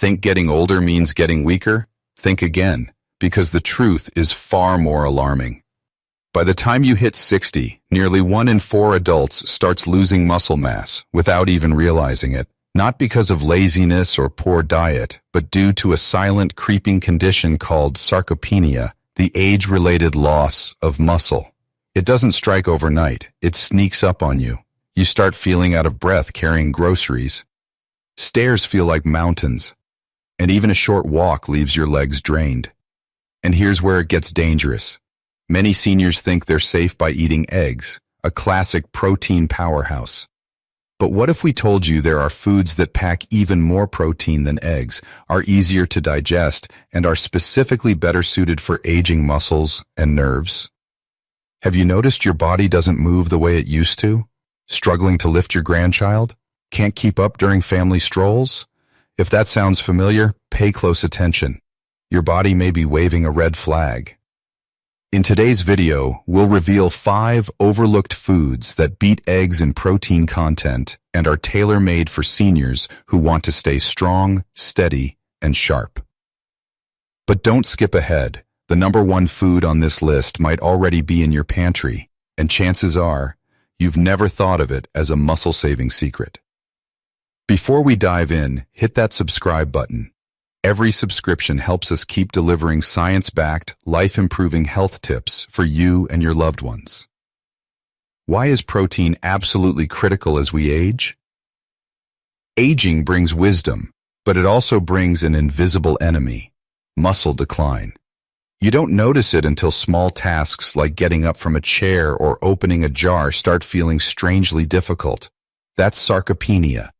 Think getting older means getting weaker? Think again, because the truth is far more alarming. By the time you hit 60, nearly 1 in 4 adults starts losing muscle mass without even realizing it, not because of laziness or poor diet, but due to a silent creeping condition called sarcopenia, the age-related loss of muscle. It doesn't strike overnight, it sneaks up on you. You start feeling out of breath carrying groceries. Stairs feel like mountains, and even a short walk leaves your legs drained. And here's where it gets dangerous. Many seniors think they're safe by eating eggs, a classic protein powerhouse. But what if we told you there are foods that pack even more protein than eggs, are easier to digest, and are specifically better suited for aging muscles and nerves? Have you noticed your body doesn't move the way it used to? Struggling to lift your grandchild? Can't keep up during family strolls? If that sounds familiar, pay close attention. Your body may be waving a red flag. In today's video, we'll reveal 5 overlooked foods that beat eggs in protein content and are tailor-made for seniors who want to stay strong, steady, and sharp. But don't skip ahead. The number 1 food on this list might already be in your pantry, and chances are, you've never thought of it as a muscle-saving secret. Before we dive in, hit that subscribe button. Every subscription helps us keep delivering science-backed, life-improving health tips for you and your loved ones. Why is protein absolutely critical as we age? Aging brings wisdom, but it also brings an invisible enemy: muscle decline. You don't notice it until small tasks like getting up from a chair or opening a jar start feeling strangely difficult. That's sarcopenia.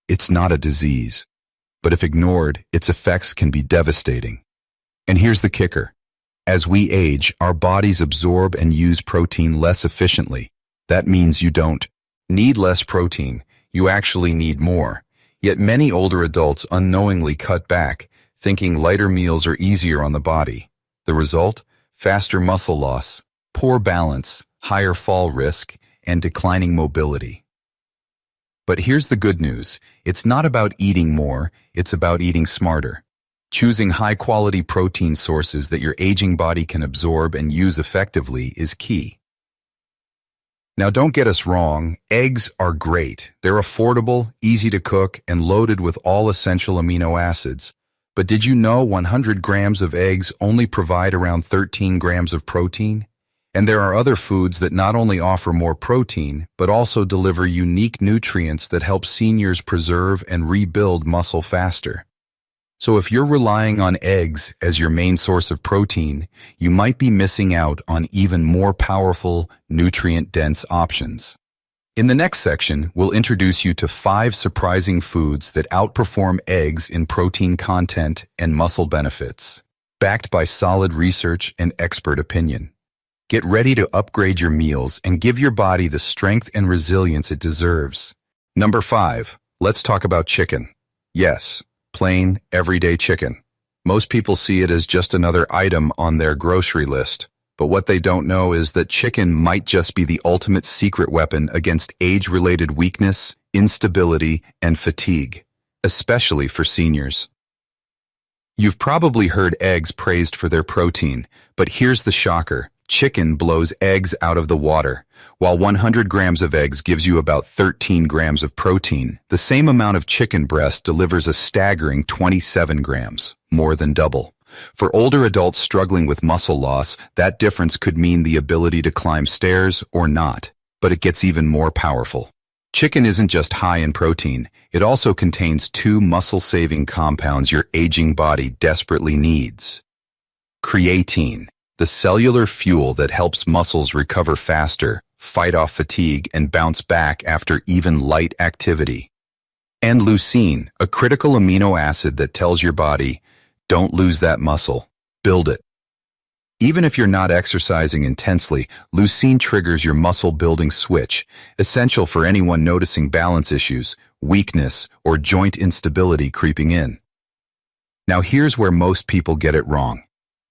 It's not a disease. But if ignored, its effects can be devastating. And here's the kicker. As we age, our bodies absorb and use protein less efficiently. That means you don't need less protein, you actually need more. Yet many older adults unknowingly cut back, thinking lighter meals are easier on the body. The result? Faster muscle loss, poor balance, higher fall risk, and declining mobility. But here's the good news. It's not about eating more, it's about eating smarter. Choosing high-quality protein sources that your aging body can absorb and use effectively is key. Now don't get us wrong, eggs are great. They're affordable, easy to cook, and loaded with all essential amino acids. But did you know 100 grams of eggs only provide around 13 grams of protein? And there are other foods that not only offer more protein, but also deliver unique nutrients that help seniors preserve and rebuild muscle faster. So if you're relying on eggs as your main source of protein, you might be missing out on even more powerful, nutrient-dense options. In the next section, we'll introduce you to 5 surprising foods that outperform eggs in protein content and muscle benefits, backed by solid research and expert opinion. Get ready to upgrade your meals and give your body the strength and resilience it deserves. Number 5, let's talk about chicken. Yes, plain, everyday chicken. Most people see it as just another item on their grocery list, but what they don't know is that chicken might just be the ultimate secret weapon against age-related weakness, instability, and fatigue, especially for seniors. You've probably heard eggs praised for their protein, but here's the shocker. Chicken blows eggs out of the water. While 100 grams of eggs gives you about 13 grams of protein, the same amount of chicken breast delivers a staggering 27 grams, more than double. For older adults struggling with muscle loss, that difference could mean the ability to climb stairs or not, but it gets even more powerful. Chicken isn't just high in protein, it also contains 2 muscle-saving compounds your aging body desperately needs. Creatine, the cellular fuel that helps muscles recover faster, fight off fatigue, and bounce back after even light activity. And leucine, a critical amino acid that tells your body, don't lose that muscle, build it. Even if you're not exercising intensely, leucine triggers your muscle-building switch, essential for anyone noticing balance issues, weakness, or joint instability creeping in. Now here's where most people get it wrong.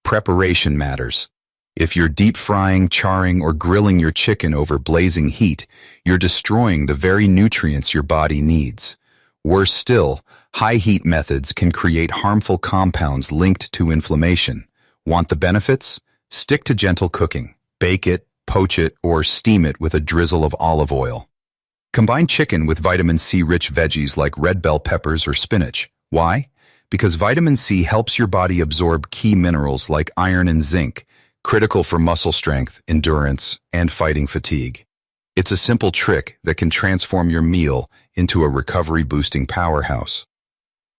Preparation matters. If you're deep frying, charring, or grilling your chicken over blazing heat, you're destroying the very nutrients your body needs. Worse still, High heat methods can create harmful compounds linked to inflammation. Want the benefits? Stick to gentle cooking. Bake it, poach it, or steam it with a drizzle of olive oil. Combine chicken with vitamin C-rich veggies like red bell peppers or spinach. Why? Because vitamin C helps your body absorb key minerals like iron and zinc, critical for muscle strength, endurance, and fighting fatigue. It's a simple trick that can transform your meal into a recovery-boosting powerhouse.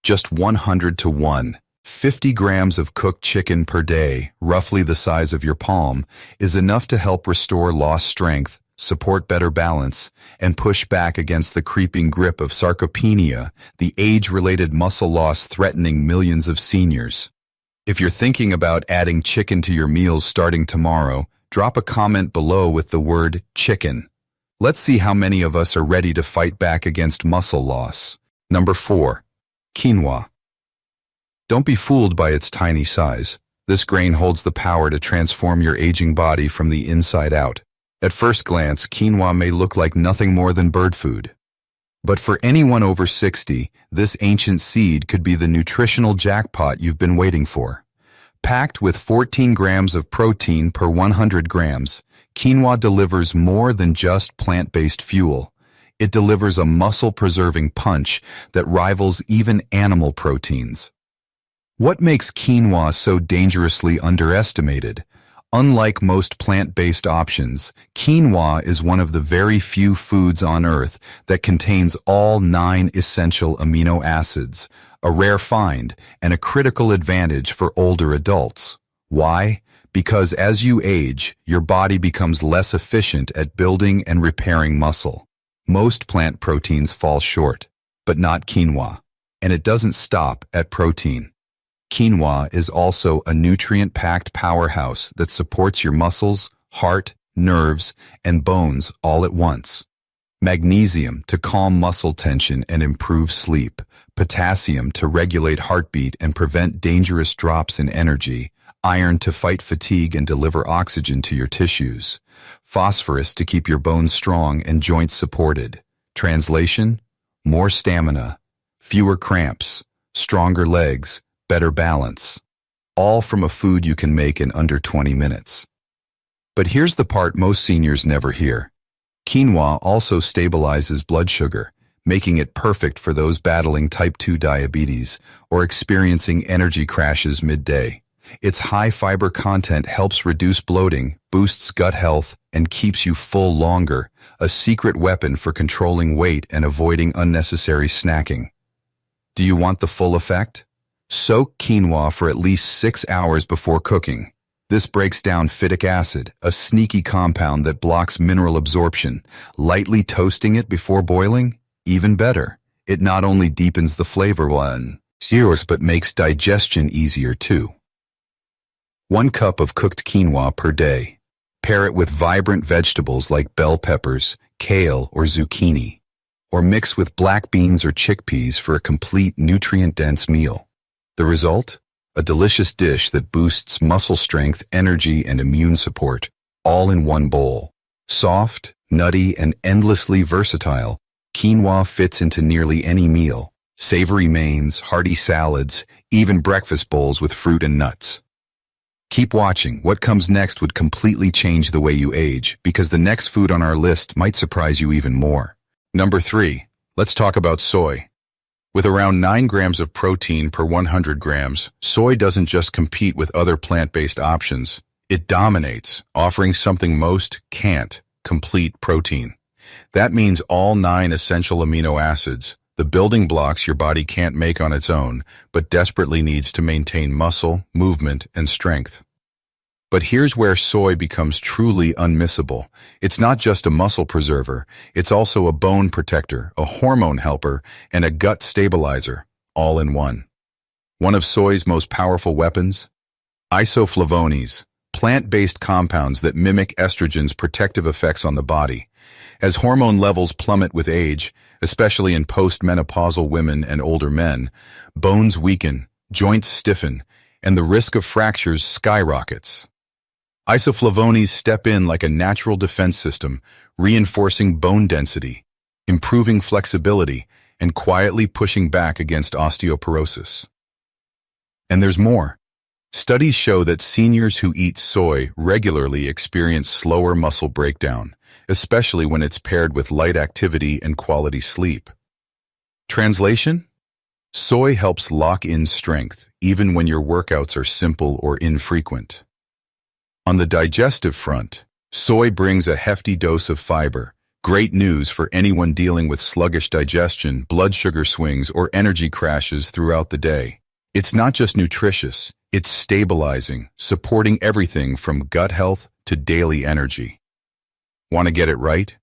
Just 100 to 1. 50 grams of cooked chicken per day, roughly the size of your palm, is enough to help restore lost strength, support better balance, and push back against the creeping grip of sarcopenia, the age-related muscle loss threatening millions of seniors. If you're thinking about adding chicken to your meals starting tomorrow, drop a comment below with the word chicken. Let's see how many of us are ready to fight back against muscle loss. Number 4. Quinoa. Don't be fooled by its tiny size. This grain holds the power to transform your aging body from the inside out. At first glance, quinoa may look like nothing more than bird food. But for anyone over 60, this ancient seed could be the nutritional jackpot you've been waiting for. Packed with 14 grams of protein per 100 grams, quinoa delivers more than just plant-based fuel. It delivers a muscle-preserving punch that rivals even animal proteins. What makes quinoa so dangerously underestimated? Unlike most plant-based options, quinoa is one of the very few foods on Earth that contains all 9 essential amino acids, a rare find and a critical advantage for older adults. Why? Because as you age, your body becomes less efficient at building and repairing muscle. Most plant proteins fall short, but not quinoa, and it doesn't stop at protein. Quinoa is also a nutrient-packed powerhouse that supports your muscles, heart, nerves, and bones all at once. Magnesium to calm muscle tension and improve sleep, potassium to regulate heartbeat and prevent dangerous drops in energy, iron to fight fatigue and deliver oxygen to your tissues, phosphorus to keep your bones strong and joints supported. Translation: more stamina, fewer cramps, stronger legs, better balance. All from a food you can make in under 20 minutes. But here's the part most seniors never hear. Quinoa also stabilizes blood sugar, making it perfect for those battling type 2 diabetes or experiencing energy crashes midday. Its high fiber content helps reduce bloating, boosts gut health, and keeps you full longer, a secret weapon for controlling weight and avoiding unnecessary snacking. Do you want the full effect? Soak quinoa for at least 6 hours before cooking. This breaks down phytic acid, a sneaky compound that blocks mineral absorption. Lightly toasting it before boiling? Even better. It not only deepens the flavor but makes digestion easier too. 1 cup of cooked quinoa per day. Pair it with vibrant vegetables like bell peppers, kale, or zucchini. Or mix with black beans or chickpeas for a complete nutrient-dense meal. The result? A delicious dish that boosts muscle strength, energy, and immune support, all in one bowl. Soft, nutty, and endlessly versatile, quinoa fits into nearly any meal. Savory mains, hearty salads, even breakfast bowls with fruit and nuts. Keep watching. What comes next would completely change the way you age, because the next food on our list might surprise you even more. Number 3. Let's talk about soy. With around 9 grams of protein per 100 grams, soy doesn't just compete with other plant-based options. It dominates, offering something most can't: complete protein. That means all 9 essential amino acids, the building blocks your body can't make on its own, but desperately needs to maintain muscle, movement, and strength. But here's where soy becomes truly unmissable. It's not just a muscle preserver, it's also a bone protector, a hormone helper, and a gut stabilizer, all in one. One of soy's most powerful weapons? Isoflavones, plant-based compounds that mimic estrogen's protective effects on the body. As hormone levels plummet with age, especially in post-menopausal women and older men, bones weaken, joints stiffen, and the risk of fractures skyrockets. Isoflavones step in like a natural defense system, reinforcing bone density, improving flexibility, and quietly pushing back against osteoporosis. And there's more. Studies show that seniors who eat soy regularly experience slower muscle breakdown, especially when it's paired with light activity and quality sleep. Translation? Soy helps lock in strength, even when your workouts are simple or infrequent. On the digestive front, soy brings a hefty dose of fiber. Great news for anyone dealing with sluggish digestion, blood sugar swings, or energy crashes throughout the day. It's not just nutritious, it's stabilizing, supporting everything from gut health to daily energy. Want to get it right?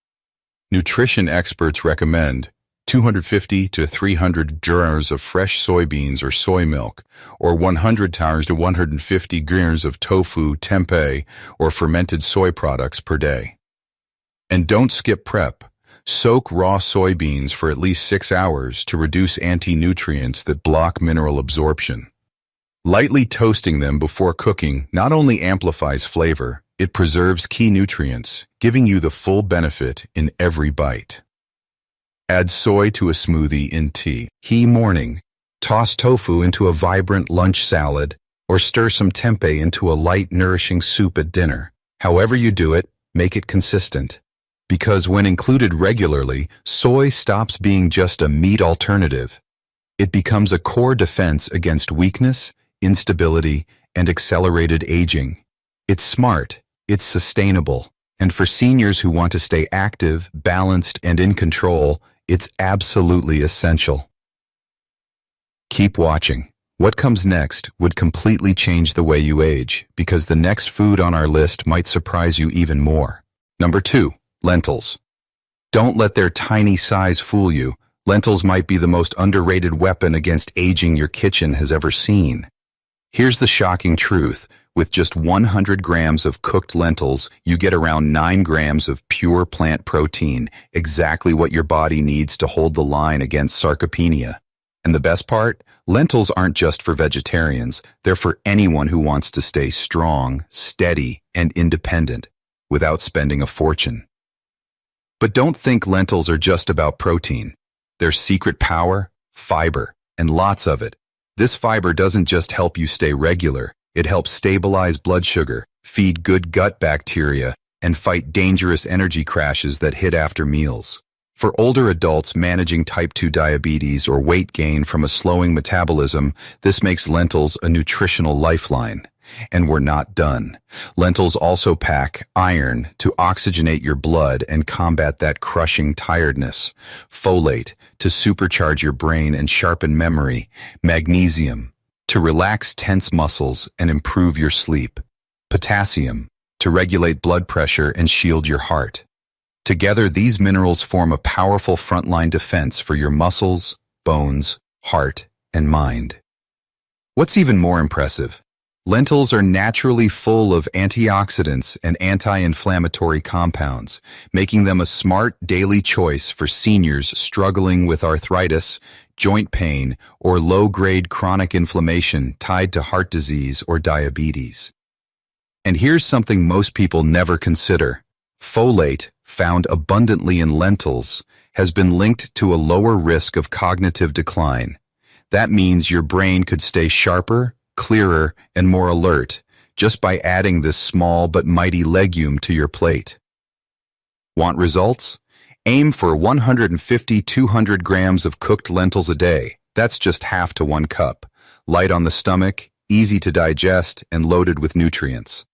Nutrition experts recommend 250 to 300 jars of fresh soybeans or soy milk, or 100 to 150 grams of tofu, tempeh, or fermented soy products per day. And don't skip prep. Soak raw soybeans for at least 6 hours to reduce anti-nutrients that block mineral absorption. Lightly toasting them before cooking not only amplifies flavor, it preserves key nutrients, giving you the full benefit in every bite. Add soy to a smoothie in tea. Morning. Toss tofu into a vibrant lunch salad, or stir some tempeh into a light, nourishing soup at dinner. However you do it, make it consistent. Because when included regularly, soy stops being just a meat alternative. It becomes a core defense against weakness, instability, and accelerated aging. It's smart, it's sustainable, and for seniors who want to stay active, balanced, and in control, it's absolutely essential. Keep watching. What comes next would completely change the way you age, because the next food on our list might surprise you even more. Number 2. Lentils. Don't let their tiny size fool you. Lentils might be the most underrated weapon against aging your kitchen has ever seen. Here's the shocking truth. With just 100 grams of cooked lentils, you get around 9 grams of pure plant protein, exactly what your body needs to hold the line against sarcopenia. And the best part? Lentils aren't just for vegetarians. They're for anyone who wants to stay strong, steady, and independent without spending a fortune. But don't think lentils are just about protein. There's secret power, fiber, and lots of it. This fiber doesn't just help you stay regular. It helps stabilize blood sugar, feed good gut bacteria, and fight dangerous energy crashes that hit after meals. For older adults managing type 2 diabetes or weight gain from a slowing metabolism, this makes lentils a nutritional lifeline. And we're not done. Lentils also pack iron to oxygenate your blood and combat that crushing tiredness, folate to supercharge your brain and sharpen memory, magnesium to relax tense muscles and improve your sleep, potassium to regulate blood pressure and shield your heart. Together, these minerals form a powerful frontline defense for your muscles, bones, heart, and mind. What's even more impressive? Lentils are naturally full of antioxidants and anti-inflammatory compounds, making them a smart daily choice for seniors struggling with arthritis, joint pain, or low-grade chronic inflammation tied to heart disease or diabetes. And here's something most people never consider. Folate, found abundantly in lentils, has been linked to a lower risk of cognitive decline. That means your brain could stay sharper, clearer, and more alert just by adding this small but mighty legume to your plate. Want results? Aim for 150-200 grams of cooked lentils a day. That's just half to 1 cup. Light on the stomach, easy to digest, and loaded with nutrients.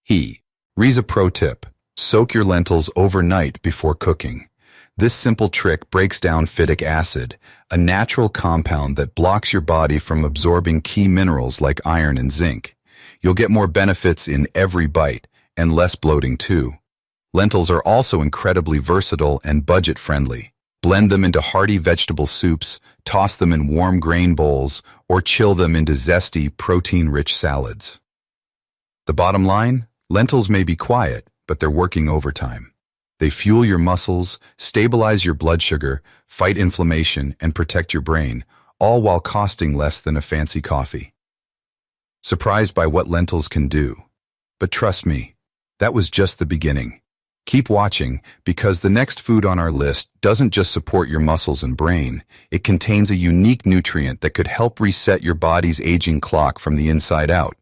Here's a pro tip. Soak your lentils overnight before cooking. This simple trick breaks down phytic acid, a natural compound that blocks your body from absorbing key minerals like iron and zinc. You'll get more benefits in every bite, and less bloating too. Lentils are also incredibly versatile and budget-friendly. Blend them into hearty vegetable soups, toss them in warm grain bowls, or chill them into zesty, protein-rich salads. The bottom line? Lentils may be quiet, but they're working overtime. They fuel your muscles, stabilize your blood sugar, fight inflammation, and protect your brain, all while costing less than a fancy coffee. Surprised by what lentils can do? But trust me, that was just the beginning. Keep watching, because the next food on our list doesn't just support your muscles and brain, it contains a unique nutrient that could help reset your body's aging clock from the inside out.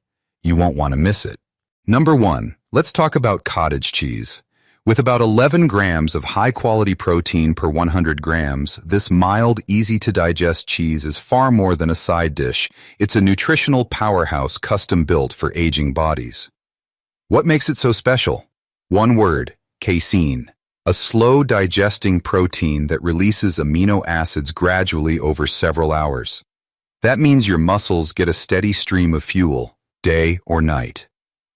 You won't want to miss it. Number 1, let's talk about cottage cheese. With about 11 grams of high-quality protein per 100 grams, this mild, easy-to-digest cheese is far more than a side dish. It's a nutritional powerhouse custom-built for aging bodies. What makes it so special? One word: casein, a slow-digesting protein that releases amino acids gradually over several hours. That means your muscles get a steady stream of fuel, day or night.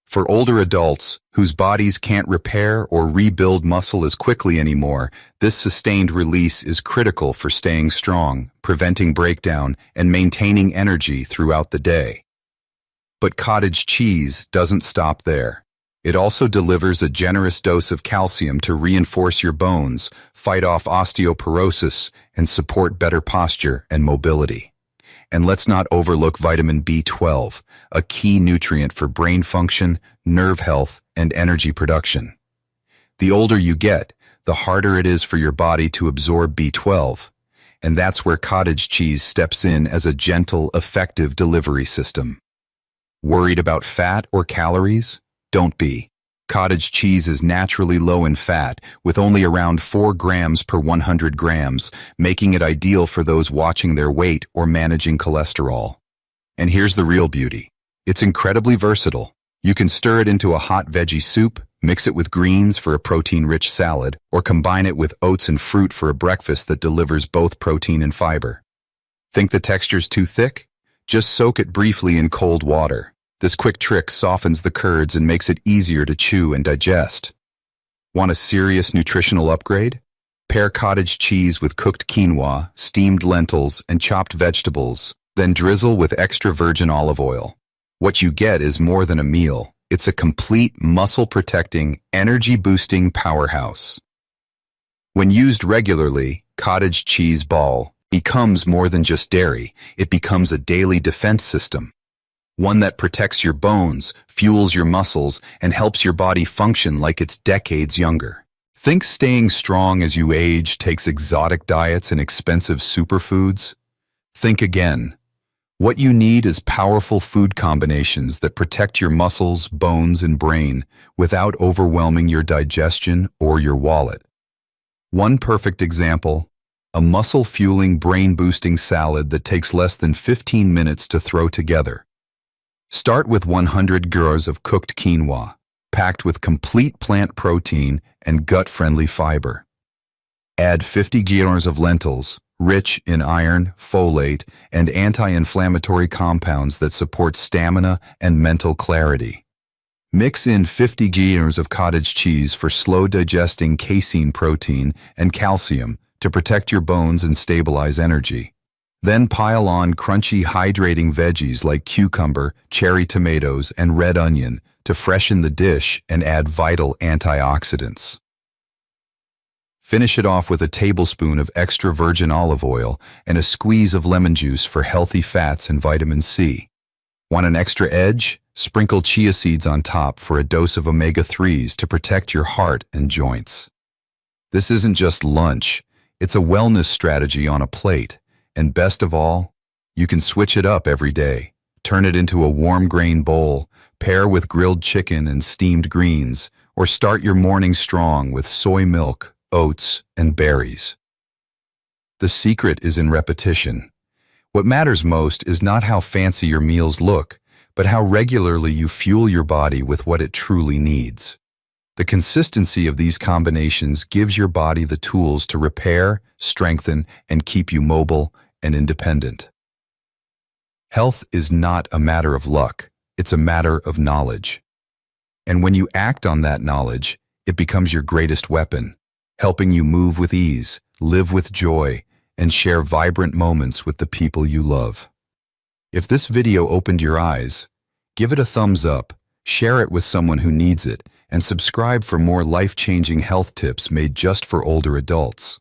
For older adults, whose bodies can't repair or rebuild muscle as quickly anymore, this sustained release is critical for staying strong, preventing breakdown, and maintaining energy throughout the day. But cottage cheese doesn't stop there. It also delivers a generous dose of calcium to reinforce your bones, fight off osteoporosis, and support better posture and mobility. And let's not overlook vitamin B12, a key nutrient for brain function, nerve health, and energy production. The older you get, the harder it is for your body to absorb B12, and that's where cottage cheese steps in as a gentle, effective delivery system. Worried about fat or calories? Don't be. Cottage cheese is naturally low in fat, with only around 4 grams per 100 grams, making it ideal for those watching their weight or managing cholesterol. And here's the real beauty. It's incredibly versatile. You can stir it into a hot veggie soup, mix it with greens for a protein-rich salad, or combine it with oats and fruit for a breakfast that delivers both protein and fiber. Think the texture's too thick? Just soak it briefly in cold water. This quick trick softens the curds and makes it easier to chew and digest. Want a serious nutritional upgrade? Pair cottage cheese with cooked quinoa, steamed lentils, and chopped vegetables, then drizzle with extra virgin olive oil. What you get is more than a meal. It's a complete muscle-protecting, energy-boosting powerhouse. When used regularly, cottage cheese ball becomes more than just dairy. It becomes a daily defense system. One that protects your bones, fuels your muscles, and helps your body function like it's decades younger. Think staying strong as you age takes exotic diets and expensive superfoods? Think again. What you need is powerful food combinations that protect your muscles, bones, and brain without overwhelming your digestion or your wallet. One perfect example: a muscle-fueling, brain-boosting salad that takes less than 15 minutes to throw together. Start with 100 grams of cooked quinoa, packed with complete plant protein and gut-friendly fiber. Add 50 grams of lentils, rich in iron, folate, and anti-inflammatory compounds that support stamina and mental clarity. Mix in 50 grams of cottage cheese for slow-digesting casein protein and calcium to protect your bones and stabilize energy. Then pile on crunchy, hydrating veggies like cucumber, cherry tomatoes, and red onion to freshen the dish and add vital antioxidants. Finish it off with a tablespoon of extra virgin olive oil and a squeeze of lemon juice for healthy fats and vitamin C. Want an extra edge? Sprinkle chia seeds on top for a dose of omega-3s to protect your heart and joints. This isn't just lunch, it's a wellness strategy on a plate. And best of all, you can switch it up every day. Turn it into a warm grain bowl, pair with grilled chicken and steamed greens, or start your morning strong with soy milk, oats, and berries. The secret is in repetition. What matters most is not how fancy your meals look, but how regularly you fuel your body with what it truly needs. The consistency of these combinations gives your body the tools to repair, strengthen, and keep you mobile and independent. Health is not a matter of luck, it's a matter of knowledge. And when you act on that knowledge, it becomes your greatest weapon, helping you move with ease, live with joy, and share vibrant moments with the people you love. If this video opened your eyes, give it a thumbs up, share it with someone who needs it, and subscribe for more life-changing health tips made just for older adults.